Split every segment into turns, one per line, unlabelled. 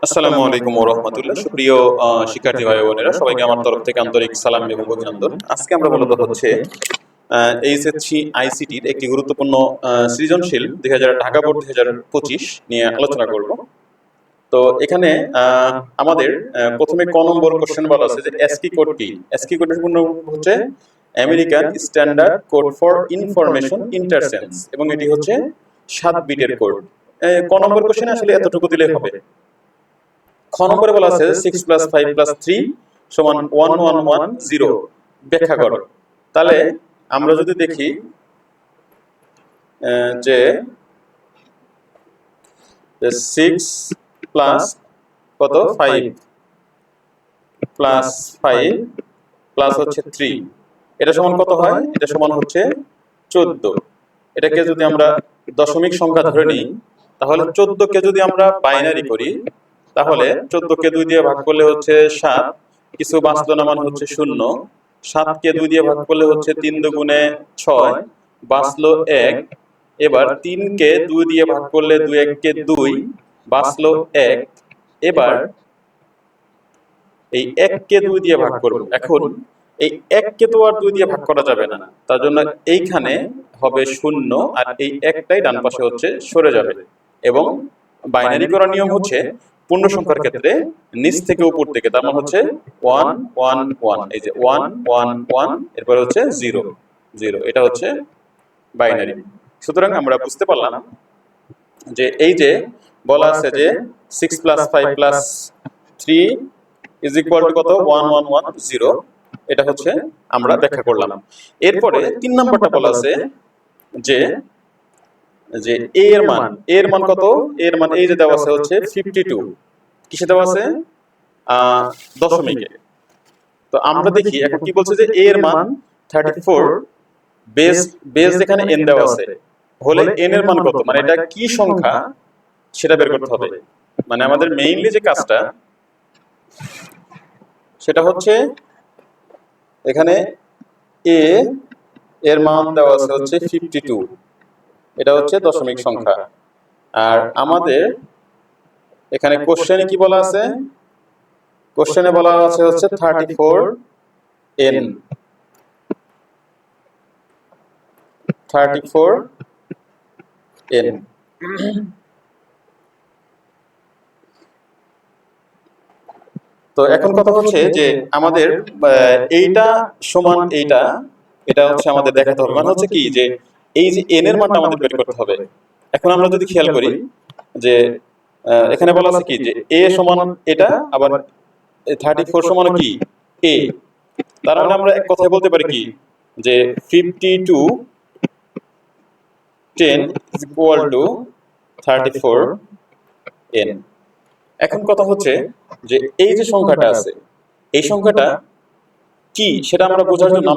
আসসালামু আলাইকুম ওয়া রাহমাতুল্লাহ। সুপ্রিয় শিক্ষার্থী ভাই বোনেরা, সবাইকে আমার তরফ থেকে আন্তরিক সালাম এবং অভিনন্দন। আজকে আমরা মূলত হচ্ছে এইচএসসি আইসিটির একটি গুরুত্বপূর্ণ সৃজনশীল 2000 ঢাকা বোর্ড 2025 নিয়ে আলোচনা করব। তো এখানে আমাদের প্রথমে ক নম্বর কোশ্চেন বলা আছে যে এসকি কোড কি। এসকি কোডের পূর্ণ হচ্ছে American standard code for information interchange এবং এটি হচ্ছে 7 বিটের কোড। ক নম্বর কোশ্চেনে আসলে এতটুকু দিলে হবে। খ নম্বরে বলা আছে 6 + 5 + 3 = 1110 ব্যাখ্যা করো। তাহলে আমরা যদি দেখি যে 6 প্লাস কত 5 প্লাস 5 প্লাস হচ্ছে 3, এটা সমান কত হয়? এটা সমান হচ্ছে 14। এটাকে যদি আমরা দশমিক সংখ্যা ধরে নিই, তাহলে 14 কে যদি আমরা বাইনারি করি, তাহলে 14 কে 2 দিয়ে ভাগ করলে হচ্ছে 7, কিছু বাঁচলো না, মানে হচ্ছে 0। 7 কে 2 দিয়ে ভাগ করলে হচ্ছে 3 দুগুণে 6, বাঁচলো 1। এবার 3 কে 2 দিয়ে ভাগ করলে 2 1 কে 2, বাঁচলো 1। এবার এই 1 কে 2 দিয়ে ভাগ করব। এখন এই 1 কে তো আর 2 দিয়ে ভাগ করা যাবে না, তার জন্য এইখানে হবে 0, আর এই একটাই ডান পাশে হচ্ছে সরে যাবে। এবং বাইনারি করার নিয়ম হচ্ছে পূর্ণ সংখ্যার ক্ষেত্রে নিচ থেকে উপর থেকে, তার মানে হচ্ছে 1 1 1, এই যে 1 1 1, এরপর হচ্ছে 0 0, এটা হচ্ছে বাইনারি। সুতরাং আমরা বুঝতে পারলাম যে এই যে বলা আছে যে 6 + 5 + 3 = কত 1110, এটা হচ্ছে আমরা ব্যাখ্যা করলাম। এরপরে 3 নম্বরটা বলা আছে যে যে a এর মান কত? এর মান এই যে দেওয়া আছে হচ্ছে 52। কিসে দেওয়া আছে? দশমিকে। তো আমরা দেখি এখন কি বলছে যে a এর মান 34, বেস যেখানে n দেওয়া আছে হলে n এর মান কত, মানে এটা কি সংখ্যা সেটা বের করতে হবে। মানে আমাদের মেইনলি যে কাজটা সেটা হচ্ছে এখানে a এর মান দেওয়া আছে হচ্ছে 52, এটা হচ্ছে দশমিক সংখ্যা। আর আমাদের এখানে কোশ্চেনে কি বলা আছে? কোশ্চেনে বলা আছে হচ্ছে 34n 34n। তো এখন কথা হচ্ছে যে আমাদের এইটা সমান এইটা, এটা হচ্ছে আমাদের দেখাতে হবে। মানে হচ্ছে কি যে এই যে n এর মানটা আমাদের বের করতে হবে। এখন আমরা যদি খেয়াল করি যে এখানে বলা আছে কি যে a সমান এটা, আবার 34 সমান কি a, তার মানে আমরা এক কথায় বলতে পারি কি যে 5210 = 34n। এখন কথা হচ্ছে যে এই যে সংখ্যাটা আছে, এই সংখ্যাটা কি সেটা আমরা বোঝার জন্য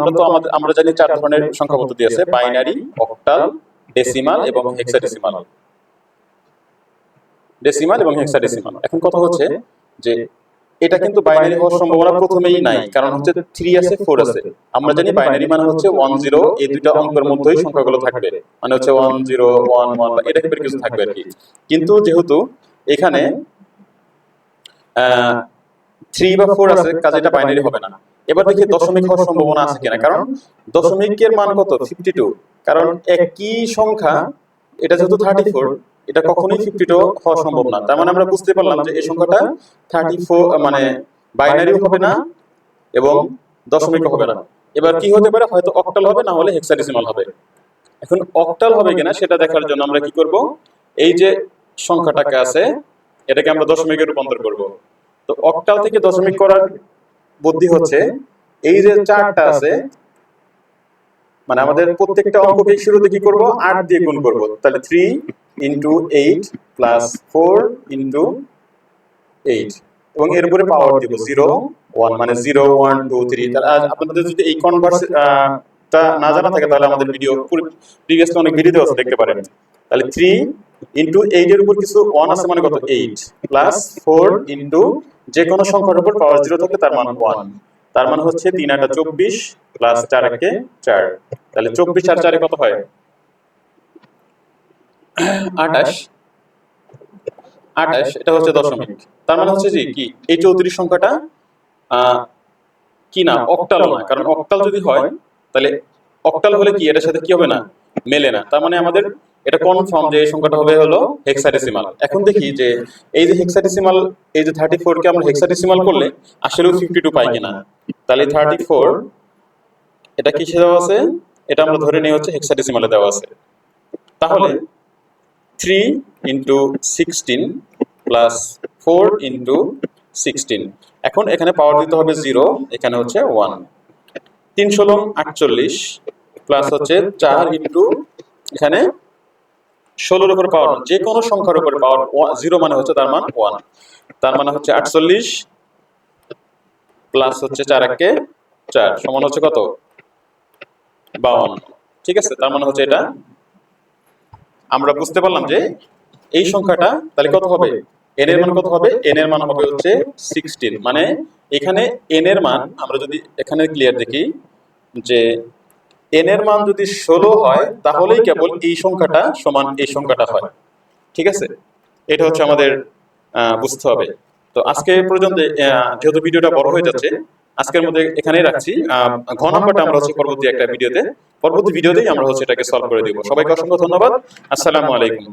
আমরা জানি 4 ধরনের সংখ্যা পদ্ধতি আছে: বাইনারি, অক্টাল, ডেসিমাল এবং হেক্সাডেসিমাল। এখন কথা হচ্ছে যে এটা কিন্তু বাইনারি হওয়ার সম্ভাবনা প্রথমেই নাই, কারণ হচ্ছে 3 আছে 4 আছে। আমরা জানি বাইনারি মানে হচ্ছে 1 0, এই দুইটা অঙ্কের মধ্যেই সংখ্যাগুলো থাকবে, মানে হচ্ছে 1 0 1 1 বা এটা টাইপের কিছু থাকবে আর কি। কিন্তু যেহেতু এখানে 3 বা 4 আছে, কাজে এটা বাইনারি হবে না। এবার দেখি দশমিক হওয়ার সম্ভাবনা আছে কিনা, কারণ দশমিকের মান কত 52, কারণ একই সংখ্যা, এটা যেহেতু 34, এটা কখনোই 52 হওয়া সম্ভব না। তার মানে আমরা বুঝতে পারলাম যে এই সংখ্যাটা 34 মানে বাইনারিও হবে না এবং দশমিকও হবে না। এবার কি হতে পারে? হয়তো অক্টাল হবে, না হলে হেক্সাডেসিমাল হবে। এখন অক্টাল হবে কিনা সেটা দেখার জন্য আমরা কি করব, এই যে সংখ্যাটাকে আছে এটাকে আমরা দশমিকে রূপান্তর করব। তো অক্টাল থেকে দশমিক করার বুদ্ধি হচ্ছে এই যে 4টা আছে, মানে আমাদের প্রত্যেকটা অঙ্ককে শুরুতে কি করব 8 দিয়ে গুণ করব। তাহলে 3 × 8 + 4 × 8 এবং এর উপরে পাওয়ার দিব 0 1, মানে 0 1 2 3। তাহলে আপনাদের যদি এই কনভার্সটা না জানা থাকে তাহলে আমাদের ভিডিও প্রিভিয়াসলি অনেক ভিডিও আছে, দেখতে পারেন। তাহলে 3 × 8 এর উপর কিছু 1 আছে, মানে কত 8, প্লাস 4 × যে কোনো সংখ্যার উপর পাওয়ার 0 থাকলে তার মান 1, তার মানে হচ্ছে 3 8 24 প্লাস 4 1 4। তাহলে 24 আর 4 কত হয়? 28। এটা হচ্ছে দশমিক। তার মানে হচ্ছে যে কি এই 34 সংখ্যাটা কি না অক্টাল না, কারণ অক্টাল যদি হয় তাহলে অক্টাল হলে কি এটার সাথে কি হবে না, মেলে না। তার মানে আমাদের এটা কনফার্ম যে এই সংখ্যাটা হবে হলো হেক্সাডেসিমাল। এখন দেখি যে এই যে হেক্সাডেসিমাল, এই যে 34 কে আমরা হেক্সাডেসিমাল করলে আসলেও 52 পাই কিনা। তাহলে 34 এটা কিসে দেওয়া আছে, এটা আমরা ধরে নিই হচ্ছে হেক্সাডেসিমালে দেওয়া আছে। তাহলে 3 ইন্টু 16 প্লাস 4 ইন্টু 16, এখন এখানে পাওয়ার দিতে হবে 0, এখানে হচ্ছে 1। 3 ষোলং 48 প্লাস হচ্ছে 4 ইন্টু এখানে 16 উপর পাওয়ার, যে কোনো সংখ্যার উপর পাওয়ার 0 মানে হচ্ছে তার মান 1, তার মানে হচ্ছে 48 প্লাস হচ্ছে 4 একে 4 সমান হচ্ছে কত, 52। ঠিক আছে, তার মানে হচ্ছে এটা আমরা বুঝতে পারলাম যে এই সংখ্যাটা তাহলে কত হবে, n এর মান কত হবে, n এর মান হবে হচ্ছে 16। মানে এখানে n এর মান আমরা যদি এখানে ক্লিয়ার দেখি যে n এর মান যদি 16 হয় তাহলেই কেবল এই সংখ্যাটা সমান এই সংখ্যাটা হয়। ঠিক আছে, এটা হচ্ছে আমাদের বুঝতে হবে। তো আজকে পর্যন্ত যেহেতু ভিডিওটা বড় হয়ে যাচ্ছে, আজকের মধ্যে এখানেই রাখছি। ঘ নাম্বারটা আমরা হচ্ছে পরবর্তী একটা ভিডিওতেই আমরা হচ্ছে এটাকে সলভ করে দিব। সবাইকে অসংখ্য ধন্যবাদ। আসসালামু আলাইকুম।